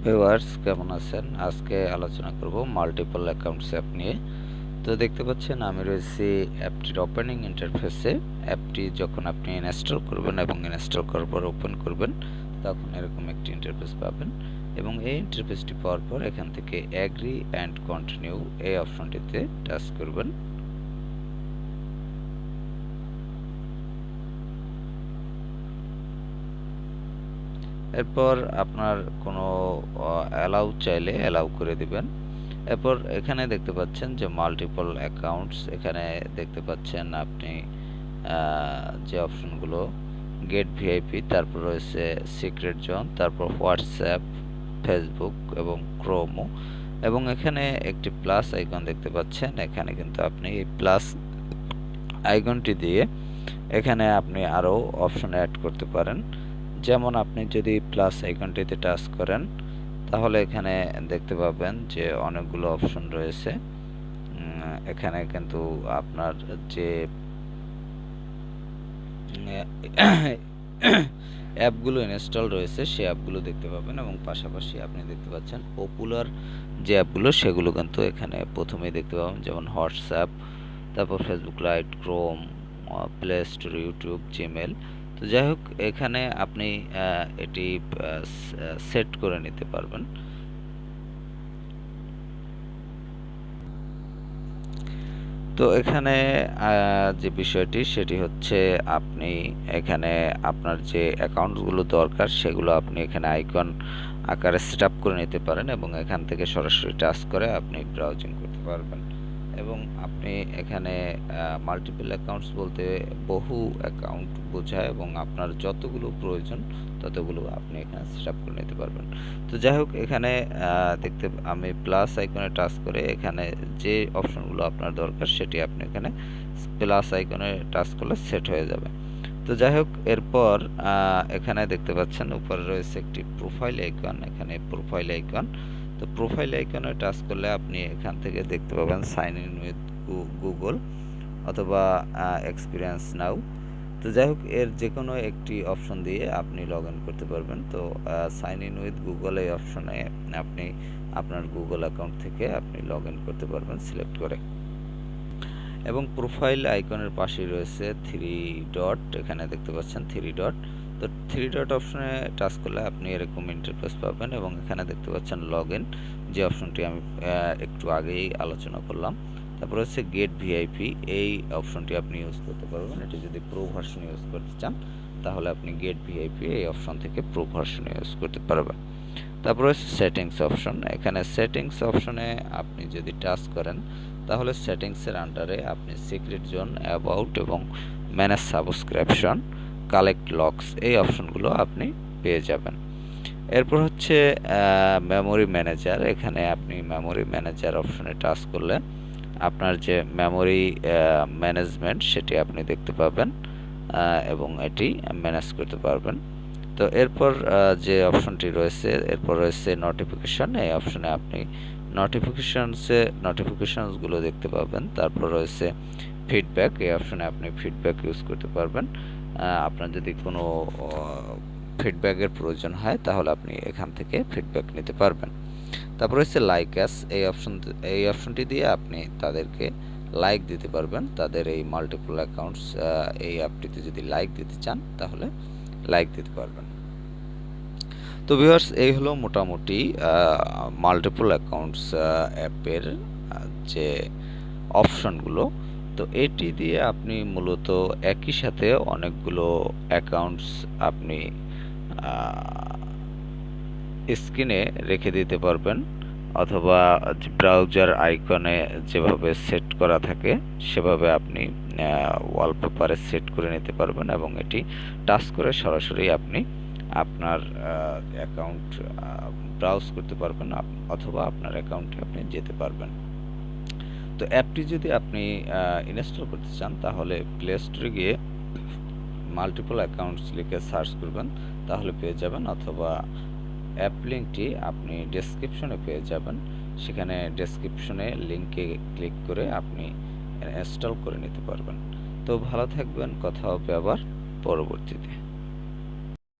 Viewers কেমন আছেন? আজকে আলোচনা করব মাল্টিপল অ্যাকাউন্টস অ্যাপ নিয়ে। তো দেখতে পাচ্ছেন আমি রয়েছি অ্যাপটির ওপেনিং ইন্টারফেসে। অ্যাপটি যখন আপনি ইনস্টল করবেন এবং ইনস্টল করার পর ওপেন করবেন, তখন এরকম একটি ইন্টারফেস পাবেন এবং এই ইন্টারফেসটি পাওয়ার পর এখান থেকে অ্যাগ্রি অ্যান্ড কন্টিনিউ এই অপশনটিতে টাচ করবেন। এরপর আপনার কোনো অ্যালাউ চাইলে অ্যালাউ করে দিবেন। এরপর এখানে দেখতে পাচ্ছেন যে মাল্টিপল অ্যাকাউন্টস, এখানে দেখতে পাচ্ছেন আপনি যে অপশনগুলো গেট ভিআইপি, তারপর রয়েছে সিক্রেট জোন, তারপর হোয়াটসঅ্যাপ, ফেসবুক এবং ক্রোমো, এবং এখানে একটি প্লাস আইকন দেখতে পাচ্ছেন। এখানে কিন্তু আপনি এই প্লাস আইকনটি দিয়ে এখানে আপনি আরও অপশন অ্যাড করতে পারেন। যেমন আপনি যদি প্লাস আইকনটিতে টাচ করেন, তাহলে এখানে দেখতে পাবেন যে অনেকগুলো অপশন রয়েছে। এখানে কিন্তু আপনার যে অ্যাপগুলো ইনস্টল রয়েছে সেই অ্যাপগুলো দেখতে পাবেন এবং পাশাপাশি আপনি দেখতে পাচ্ছেন পপুলার যে অ্যাপগুলো সেগুলো কিন্তু এখানে প্রথমেই দেখতে পাবেন, যেমন হোয়াটসঅ্যাপ, তারপর Facebook light, Chrome, play store, YouTube, Gmail. তো যাই হোক, এখানে আপনি এটি সেট করে নিতে পারবেন। তো এখানে যে বিষয়টি সেটি হচ্ছে, আপনি এখানে আপনার যে অ্যাকাউন্টগুলো দরকার সেগুলো আপনি এখানে আইকন আকারে সেট আপ করে নিতে পারেন এবং এখান থেকে সরাসরি টাচ করে আপনি ব্রাউজিং করতে পারবেন। এবং আপনি এখানে মাল্টিপল অ্যাকাউন্টস বলতে বহু অ্যাকাউন্ট বোঝায় এবং আপনার যতগুলো প্রয়োজন ততগুলো আপনি এখানে সেট আপ করে নিতে পারবেন। তো যাই হোক, এখানে আমি প্লাস আইকনে টাচ করে এখানে যে অপশনগুলো আপনার দরকার সেটি আপনি এখানে প্লাস আইকনে টাচ করলে সেট হয়ে যাবে। তো যাই হোক, এরপর এখানে দেখতে পাচ্ছেন উপরে রয়েছে একটি প্রোফাইল আইকন, এখানে প্রোফাইল আইকন। তো প্রোফাইল আইকনে টাচ করলে আপনি এখান থেকে দেখতে পাবেন সাইন ইন উইথ গুগল অথবা এক্সপিরিয়েন্স নাও। তো যাই হোক, এর যে কোনো একটি অপশন দিয়ে আপনি লগ ইন করতে পারবেন। তো সাইন ইন উইথ গুগল এই অপশনে আপনি আপনার গুগল অ্যাকাউন্ট থেকে আপনি লগ ইন করতে পারবেন সিলেক্ট করে। এবং প্রোফাইল আইকনের পাশেই রয়েছে থ্রি ডট, এখানে দেখতে পাচ্ছেন থ্রি ডট। তো থ্রি ডট অপশনে টাচ করলে আপনি এরকম ইন্টারফেস পাবেন এবং এখানে দেখতে পাচ্ছেন লগ ইন, যে অপশনটি আমি একটু আগেই আলোচনা করলাম। তারপর হচ্ছে গেট ভিআইপি, এই অপশনটি আপনি ইউজ করতে পারবেন। এটি যদি প্রো ভার্সন ইউজ করতে চান তাহলে আপনি গেট ভিআইপি এই অপশন থেকে প্রো ভার্সন ইউজ করতে পারবেন। তারপর হচ্ছে সেটিংস অপশন, এখানে সেটিংস অপশনে আপনি যদি টাচ করেন তাহলে সেটিংসের আন্ডারে আপনি সিক্রেট জোন, অ্যাবাউট এবং ম্যানেজ সাবস্ক্রিপশন, কালেক্ট লক্স এই অপশনগুলো আপনি পেয়ে যাবেন। এরপর হচ্ছে মেমোরি ম্যানেজার, এখানে আপনি মেমোরি ম্যানেজার অপশনে টাচ করলে আপনার যে মেমোরি ম্যানেজমেন্ট সেটি আপনি দেখতে পাবেন এবং এটি ম্যানেজ করতে পারবেন। তো এরপর যে অপশনটি রয়েছে, এরপর রয়েছে নোটিফিকেশন, এই অপশনে আপনি নোটিফিকেশনসগুলো দেখতে পাবেন। তারপর রয়েছে ফিডব্যাক, এই অপশনে আপনি ফিডব্যাক ইউজ করতে পারবেন। আপনার যদি কোনো ফিডব্যাকের প্রয়োজন হয় তাহলে আপনি এখান থেকে ফিডব্যাক নিতে পারবেন। তারপর হচ্ছে লাইক অ্যাস, এই অপশনটি দিয়ে আপনি তাদেরকে লাইক দিতে পারবেন। তাদের এই মাল্টিপল অ্যাকাউন্টস এই অ্যাপটিতে যদি লাইক দিতে চান তাহলে লাইক দিতে পারবেন। তো ভিউয়ার্স, এই হলো মোটামুটি মাল্টিপল অ্যাকাউন্টস অ্যাপের যে অপশনগুলো। তো এটি দিয়ে আপনি মূলত একই সাথে অনেকগুলো অ্যাকাউন্টস আপনি স্ক্রিনে রেখে দিতে পারবেন অথবা ব্রাউজার আইকনে যেভাবে সেট করা থাকে সেভাবে আপনি ওয়ালপেপারে সেট করে নিতে পারবেন এবং এটি টাচ করে সরাসরি আপনি আপনার অ্যাকাউন্ট ব্রাউজ করতে পারবেন অথবা আপনার অ্যাকাউন্টে আপনি যেতে পারবেন। তো অ্যাপটি যদি আপনি ইনস্টল করতে চান তাহলে প্লে স্টোরে গিয়ে মাল্টিপল অ্যাকাউন্টস লিখে সার্চ করবেন, তাহলে পেয়ে যাবেন, অথবা অ্যাপ লিঙ্কটি আপনি ডেসক্রিপশনে পেয়ে যাবেন। সেখানে ডেসক্রিপশনে লিঙ্কে ক্লিক করে আপনি ইনস্টল করে নিতে পারবেন। তো ভালো থাকবেন, কথা হবে আবার পরবর্তীতে।